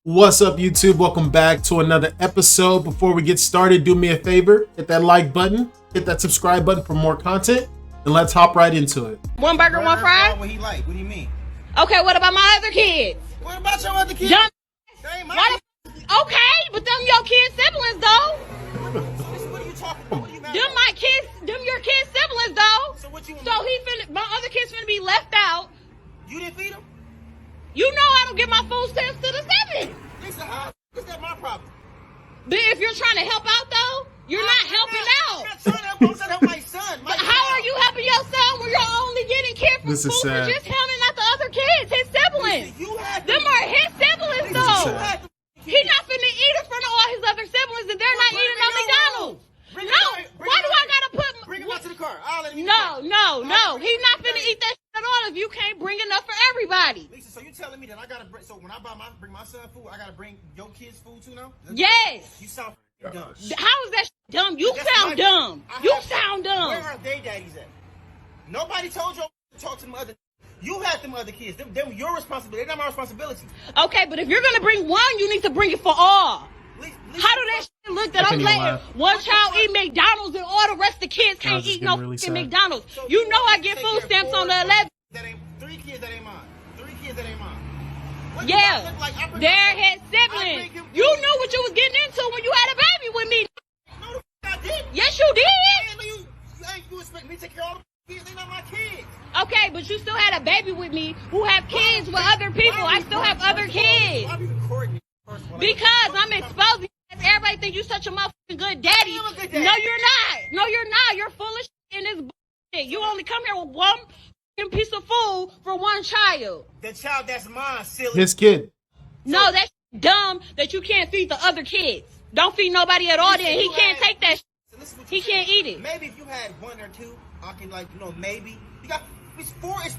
What's up, YouTube? Welcome back to another episode. Before we get started, do me a favor, hit that like button, hit that subscribe button for more content, and let's hop right into it. One burger, one fry? What he like? What do you mean? Okay, what about my other kids? What about your other kids? Okay, but them your kids' siblings though. What are you talking about? What are you mad Them about? my kids, them your kids' siblings though. So what you want? So my other kids finna be left out. You didn't feed them? You know I don't give my food stamps to the seven. Lisa, how is that my problem? But if you're trying to help out though, you're not helping out. I'm not trying to help. I'm trying to help my son. But how are you helping your son when you're only getting care for This is food for sad. just him and not the other kids, his siblings? Lisa, you had Them are his siblings Lisa, though. you had He's not finna eat in front of all his other siblings and they're not eating on McDonald's. No, why do I gotta put... Bring him out to the car. I'll let him eat No, the no, no. He's not finna eat that shit at all if you can't bring enough for everybody. Lisa, so you telling me that I gotta bring... So when I bring my son food, I gotta bring your kids food too now? Yes. You sound dumb. How is that shit dumb? You That's sound my- dumb. I You have- sound dumb. Where are they daddies at? Nobody told you to talk to them other... You had them other kids. Them your responsibility. They're not my responsibility. Okay, but if you're gonna bring one, you need to bring it for all. Lisa, How do that shit look that I I'm can't even letting laugh. one child eat McDonald's and all the rest of the kids can't just eat no getting really fucking sad. McDonald's? So You know I take get care food of stamps four on the 11th. That ain't 3 kids that ain't mine. 3 kids that ain't mine. What do I Yeah, look like? I bring they're my- his I siblings. bring him You food. knew what you was getting into when you had a baby with me. No, the f- I didn't. Yes, you did. Man, you expect me to take care of all the kids? They not my kids. Okay, but you still had a baby with me who have kids with other people. I still have other kids. Why are you recording me? First of all, Because I'm exposing you. Everybody think you such a motherfucking good daddy. I'm a good No, daddy. you're not. No, you're not. You're full of shit in this bullshit. You only come here with one fucking piece of food for one child. The child that's mine, silly. His kid. No, that's dumb that you can't feed the other kids. Don't feed nobody at all then. He can't take that shit. So listen what He you can't said. eat it. Maybe if you had 1 or 2, I can maybe. You got it's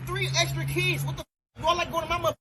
3 extra kids. What the f? You all like going to my mother?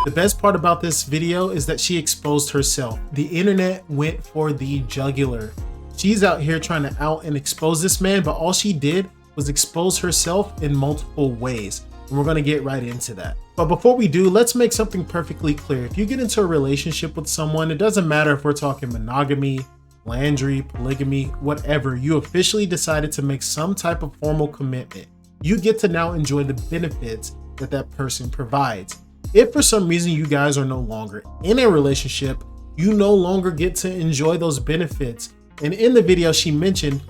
The best part about this video is that she exposed herself. The internet went for the jugular. She's out here trying to out and expose this man, but all she did was expose herself in multiple ways. And we're gonna get right into that. But before we do, let's make something perfectly clear. If you get into a relationship with someone, it doesn't matter if we're talking monogamy, polyandry, polygamy, whatever, you officially decided to make some type of formal commitment. You get to now enjoy the benefits that that person provides. If for some reason you guys are no longer in a relationship, you no longer get to enjoy those benefits. And in the video, she mentioned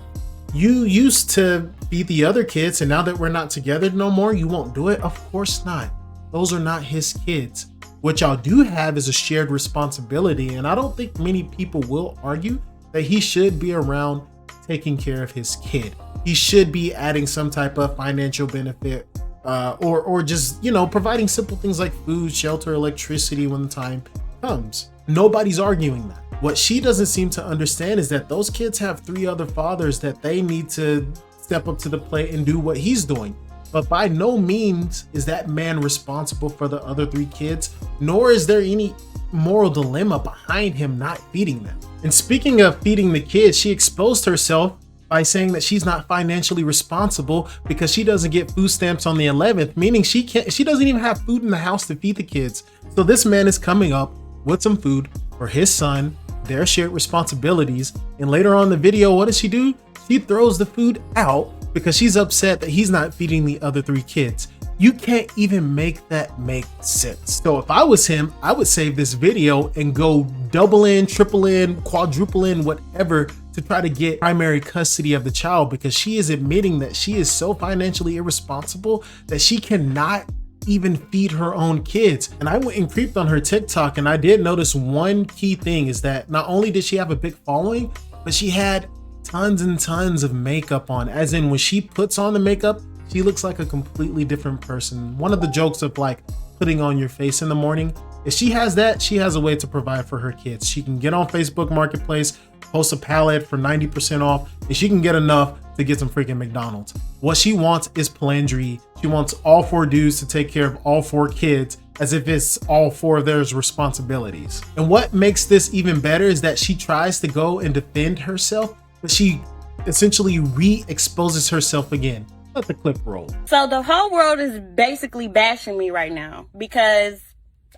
you used to feed the other kids, and now that we're not together no more, you won't do it? Of course not. Those are not his kids. What y'all do have is a shared responsibility, and I don't think many people will argue that he should be around taking care of his kid. He should be adding some type of financial benefit, or just, providing simple things like food, shelter, electricity when the time comes. Nobody's arguing that. What she doesn't seem to understand is that those kids have 3 other fathers that they need to step up to the plate and do what he's doing. But by no means is that man responsible for the other 3 kids, nor is there any moral dilemma behind him not feeding them. And speaking of feeding the kids, she exposed herself by saying that she's not financially responsible because she doesn't get food stamps on the 11th, meaning she doesn't even have food in the house to feed the kids. So this man is coming up with some food for his son, their shared responsibilities, and later on in the video, what does she do? She throws the food out because she's upset that he's not feeding the other 3 kids. You can't even make that make sense. So if I was him, I would save this video and go double in, triple in, quadruple in, whatever, to try to get primary custody of the child, because she is admitting that she is so financially irresponsible that she cannot even feed her own kids. And I went and creeped on her TikTok, and I did notice one key thing is that not only did she have a big following, but she had tons and tons of makeup on, as in when she puts on the makeup, she looks like a completely different person. One of the jokes of like putting on your face in the morning, if she has that, she has a way to provide for her kids. She can get on Facebook Marketplace, post a palette for 90% off, and she can get enough to get some freaking McDonald's. What she wants is plandry. She wants all 4 dudes to take care of all 4 kids as if it's all 4 of their responsibilities. And what makes this even better is that she tries to go and defend herself, but she essentially re-exposes herself again. Let the clip roll. So the whole world is basically bashing me right now because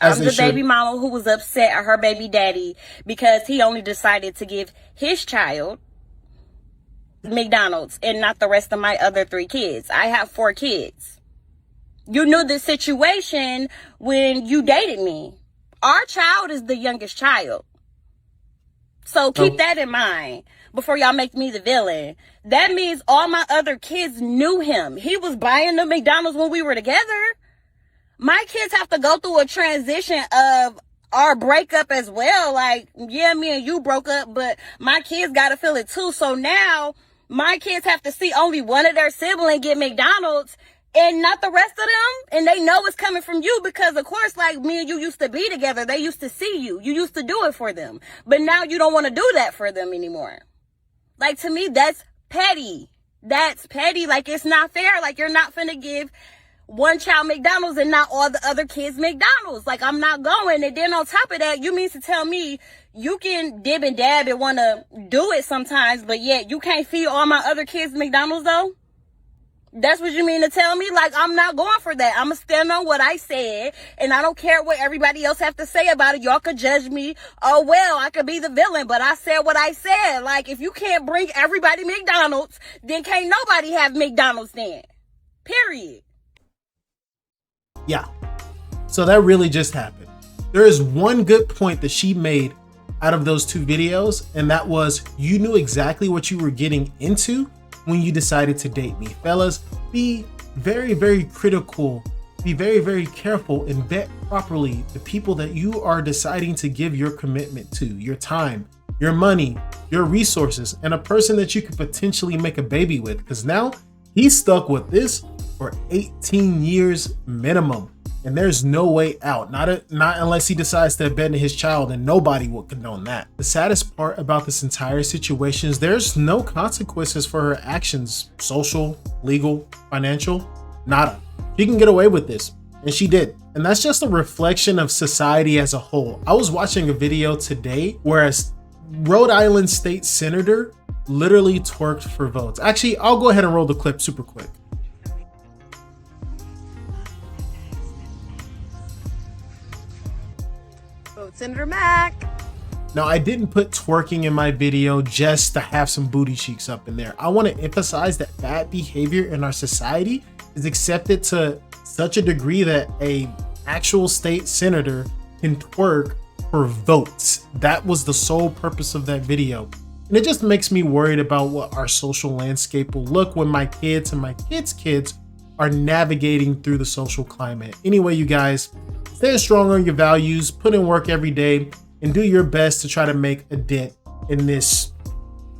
I'm the baby mama who was upset at her baby daddy because he only decided to give his child McDonald's and not the rest of my other 3 kids. I have 4 kids. You knew the situation when you dated me. Our child is the youngest child. So keep that in mind before y'all make me the villain. That means all my other kids knew him. He was buying the McDonald's when we were together. My kids have to go through a transition of our breakup as well. Like, yeah, me and you broke up, but my kids got to feel it too. So now my kids have to see only one of their siblings get McDonald's and not the rest of them. And they know it's coming from you because, of course, like me and you used to be together. They used to see you. You used to do it for them. But now you don't want to do that for them anymore. Like, to me, that's petty. That's petty. Like, it's not fair. Like, you're not finna give one child McDonald's and not all the other kids McDonald's. Like, I'm not going. And then on top of that, you mean to tell me you can dib and dab and want to do it sometimes, but yet you can't feed all my other kids McDonald's though? That's what you mean to tell me? Like, I'm not going for that. I'm going to stand on what I said, and I don't care what everybody else have to say about it. Y'all could judge me. Oh, well, I could be the villain, but I said what I said. Like, if you can't bring everybody McDonald's, then can't nobody have McDonald's then. Period. Yeah, so that really just happened. There is one good point that she made out of those 2 videos, and that was you knew exactly what you were getting into when you decided to date me. Fellas, be very, very critical, be very, very careful, and vet properly the people that you are deciding to give your commitment to, your time, your money, your resources, and a person that you could potentially make a baby with, because now he's stuck with this for 18 years minimum, and there's no way out. Not unless he decides to abandon his child, and nobody will condone that. The saddest part about this entire situation is there's no consequences for her actions, social, legal, financial, nada. She can get away with this, and she did. And that's just a reflection of society as a whole. I was watching a video today where a Rhode Island state senator literally twerked for votes. Actually, I'll go ahead and roll the clip super quick. Senator Mack. Now, I didn't put twerking in my video just to have some booty cheeks up in there. I want to emphasize that bad behavior in our society is accepted to such a degree that a actual state senator can twerk for votes. That was the sole purpose of that video. And it just makes me worried about what our social landscape will look when my kids and my kids' kids are navigating through the social climate. Anyway, you guys, stay strong on your values, put in work every day, and do your best to try to make a dent in this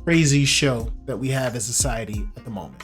crazy show that we have as society at the moment.